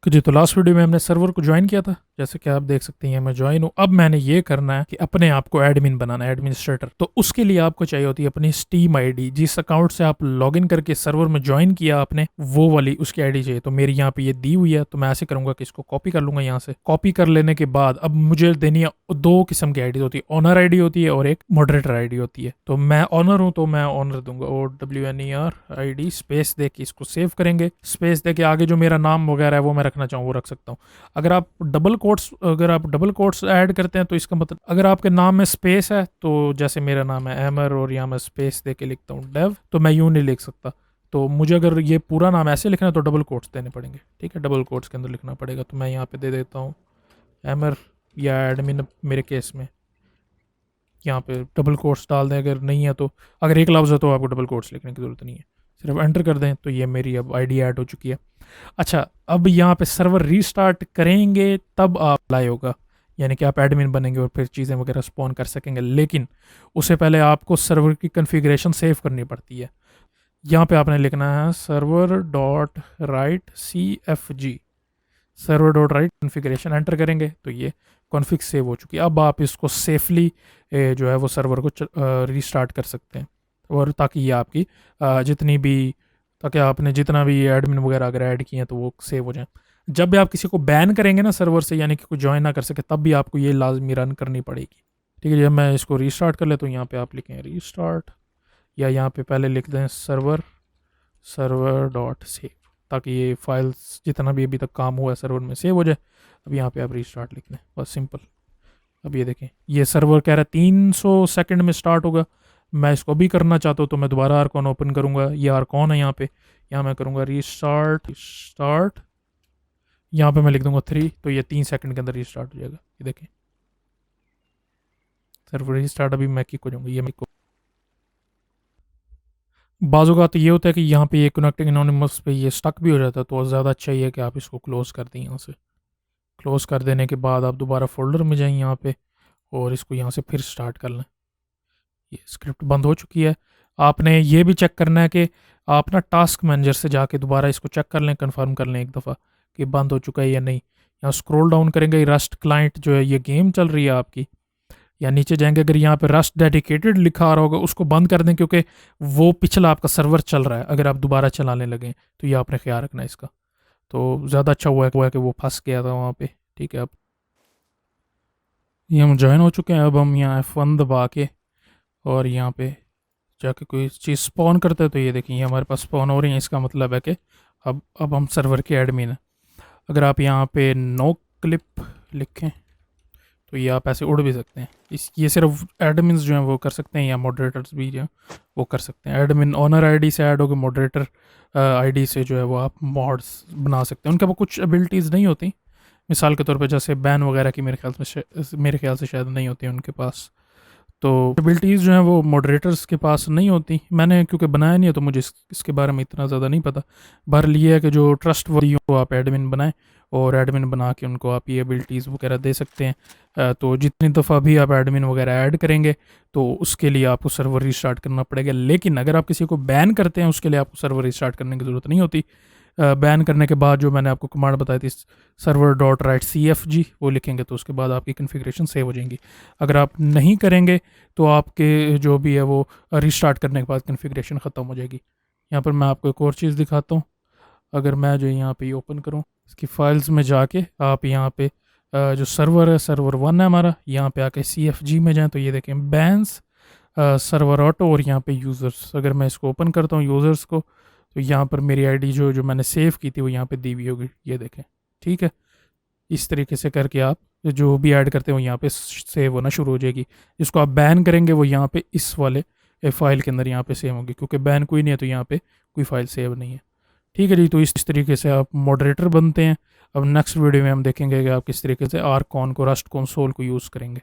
जी, तो last video में हमने सर्वर को ज्वाइन किया था। जैसे कि आप देख सकते हैं मैं ज्वाइन हूँ। अब मैंने ये करना है कि अपने आप को एडमिन बनाना है, एडमिनिस्ट्रेटर। तो उसके लिए आपको चाहिए होती है अपनी स्टीम आईडी। जिस अकाउंट से आप लॉगिन करके सर्वर में ज्वाइन किया आपने, वो वाली उसकी आईडी चाहिए। तो मेरी यहाँ पे ये दी हुई है, तो मैं ऐसे करूंगा कि इसको कॉपी कर लूंगा। यहाँ से कॉपी कर लेने के बाद अब मुझे देनी है दो किस्म की आईडी होती है, ऑनर आईडी होती है और एक मॉडरेटर आईडी होती है। तो मैं ऑनर हूँ तो मैं ऑनर दूंगा, OWNER ID स्पेस दे के इसको सेव करेंगे। स्पेस दे के आगे जो मेरा नाम वगैरह है वो मैं रखना चाहूँ वो रख सकता हूँ। अगर आप डबल कोट्स ऐड करते हैं तो इसका मतलब, अगर आपके नाम में स्पेस है तो जैसे मेरा नाम है एमर और यहाँ मैं स्पेस दे के लिखता हूँ डेव, तो मैं यूँ नहीं लिख सकता। तो मुझे अगर ये पूरा नाम ऐसे लिखना है तो डबल कोट्स देने पड़ेंगे। ठीक है, डबल कोट्स के अंदर लिखना पड़ेगा। तो मैं यहाँ पे दे देता हूँ एमर या एडमिन मेरे केस में। यहाँ पे डबल कोट्स डाल दें, अगर नहीं है तो, अगर एक लफ्ज़ है तो आपको डबल कोट्स लिखने की ज़रूरत नहीं है, सिर्फ एंटर कर दें। तो ये मेरी अब आईडी ऐड हो चुकी है। अच्छा, अब यहाँ पे सर्वर रीस्टार्ट करेंगे तब आप अप्लाई होगा, यानी कि आप एडमिन बनेंगे और फिर चीज़ें वगैरह स्पॉन कर सकेंगे। लेकिन उससे पहले आपको सर्वर की कन्फिग्रेशन सेव करनी पड़ती है। यहाँ पे आपने लिखना है server dot right CFG, server dot right configuration. Enter करेंगे तो ये कॉन्फ़िग सेव हो चुकी है। अब आप इसको सेफली जो है वो सर्वर को रीस्टार्ट कर सकते हैं। और ताकि ये आपकी जितनी भी, ताकि आपने जितना भी एडमिन वगैरह अगर ऐड किए हैं तो वो सेव हो जाए। जब भी आप किसी को बैन करेंगे ना सर्वर से, यानी कि कोई ज्वाइन ना कर सके, तब भी आपको ये लाजमी रन करनी पड़ेगी। ठीक है, जब मैं इसको रीस्टार्ट कर लेता हूँ, यहाँ पे आप लिखें रीस्टार्ट, या यहाँ पे पहले लिख दें सर्वर सर्वर डॉट सेव, ताकि ये फाइल्स जितना भी अभी तक काम हुआ है सर्वर में सेव हो जाए। अब यहाँ पे आप रीस्टार्ट लिख दें, बस सिंपल। अब ये देखें, ये सर्वर कह रहा है 300 सेकंड में स्टार्ट होगा। मैं इसको भी करना चाहता हूँ तो मैं दोबारा आरकॉन ओपन करूँगा। ये आरकॉन है यहाँ पे, यहाँ मैं करूँगा रीस्टार्ट स्टार्ट, यहाँ पे मैं लिख दूंगा 3, तो ये 3 सेकंड के अंदर रीस्टार्ट हो जाएगा। ये देखें सर्वर रीस्टार्ट। अभी मैं किक हो जाऊँगा, ये मैं बाजू का तो ये होता है कि यहाँ पे ये कनेक्टिंग एनोनिमस पे ये स्टक भी हो जाता है। तो ज़्यादा अच्छा ये है कि आप इसको क्लोज कर दें। यहाँ से क्लोज कर देने के बाद आप दोबारा फोल्डर में जाएं यहाँ पे, और इसको यहाँ से फिर स्टार्ट कर लें। ये स्क्रिप्ट बंद हो चुकी है। आपने ये भी चेक करना है कि आप ना टास्क मैनेजर से जाके दोबारा इसको चेक कर लें, कंफर्म कर लें एक दफ़ा कि बंद हो चुका है या नहीं। यहाँ स्क्रॉल डाउन करेंगे, रस्ट क्लाइंट जो है ये गेम चल रही है आपकी, या नीचे जाएंगे, अगर यहाँ पे रस्ट डेडिकेटेड लिखा आ रहा होगा उसको बंद कर दें, क्योंकि वो पिछला आपका सर्वर चल रहा है। अगर आप दोबारा चलाने लगें तो ये आपने ख्याल रखना है इसका। तो ज़्यादा अच्छा हुआ है कि वो फंस गया था वहाँ पे। ठीक है, अब ये हम ज्वाइन हो चुके हैं। अब हम यहाँ F1 दबा के और यहाँ पे जाके कोई चीज़ स्पॉन करते हैं तो ये देखिए हमारे पास स्पॉन हो रही है। इसका मतलब है कि अब हम सर्वर के एडमिन हैं। अगर आप यहाँ पे नो क्लिप लिखें तो ये आप ऐसे उड़ भी सकते हैं। ये सिर्फ एडमिन्स जो हैं वो कर सकते हैं, या मॉडरेटर्स भी जो हैं वो कर सकते हैं। एडमिन ऑनर आईडी से ऐड होकर मॉडरेटर आईडी से जो है वो आप मॉड्स बना सकते हैं। उनके पास कुछ एबिलिटीज़ नहीं होती, मिसाल के तौर पे जैसे बैन वगैरह की मेरे ख्याल से शायद नहीं होती उनके पास। तो एबिलिटीज़ जो हैं वो मॉडरेटर्स के पास नहीं होती। मैंने क्योंकि बनाया नहीं है तो मुझे इसके बारे में इतना ज़्यादा नहीं पता। बहरहाल ये है कि जो ट्रस्ट वर्दी हो आप एडमिन बनाएं, और एडमिन बना के उनको आप ये एबिलिटीज़ वगैरह दे सकते हैं। तो जितनी दफ़ा भी आप एडमिन वगैरह ऐड करेंगे तो उसके लिए आपको सर्वर रीस्टार्ट करना पड़ेगा। लेकिन अगर आप किसी को बैन करते हैं उसके लिए आपको सर्वर रीस्टार्ट करने की ज़रूरत नहीं होती। बैन करने के बाद जो मैंने आपको कमांड बताई थी सर्वर डॉट राइट CFG, वो लिखेंगे तो उसके बाद आपकी कन्फिग्रेशन सेव हो जाएंगी। अगर आप नहीं करेंगे तो आपके जो भी है वो रीस्टार्ट करने के बाद कन्फिग्रेशन ख़त्म हो जाएगी। यहाँ पर मैं आपको एक और चीज़ दिखाता हूँ। अगर मैं जो यहाँ पे ओपन करूँ इसकी फाइल्स में जाके, आप यहाँ पे जो सर्वर है सर्वर 1 है हमारा, यहाँ पे आके CFG में जाएँ तो ये देखें बैन्स सर्वर ऑटो, और यहाँ पे यूज़र्स। अगर मैं इसको ओपन करता हूँ यूज़र्स को, तो यहाँ पर मेरी आईडी जो जो मैंने सेव की थी वो यहाँ पे दी हुई होगी, ये देखें। ठीक है, इस तरीके से करके आप जो भी ऐड करते हो यहाँ पे सेव होना शुरू हो जाएगी। जिसको आप बैन करेंगे वो यहाँ पे इस वाले फाइल के अंदर यहाँ पे सेव होगी, क्योंकि बैन कोई नहीं है तो यहाँ पे कोई फाइल सेव नहीं है। ठीक है जी, तो इस तरीके से आप मॉडरेटर बनते हैं। अब नेक्स्ट वीडियो में हम देखेंगे कि आप किस तरीके से आरकॉन को, रस्ट कंसोल को यूज़ करेंगे।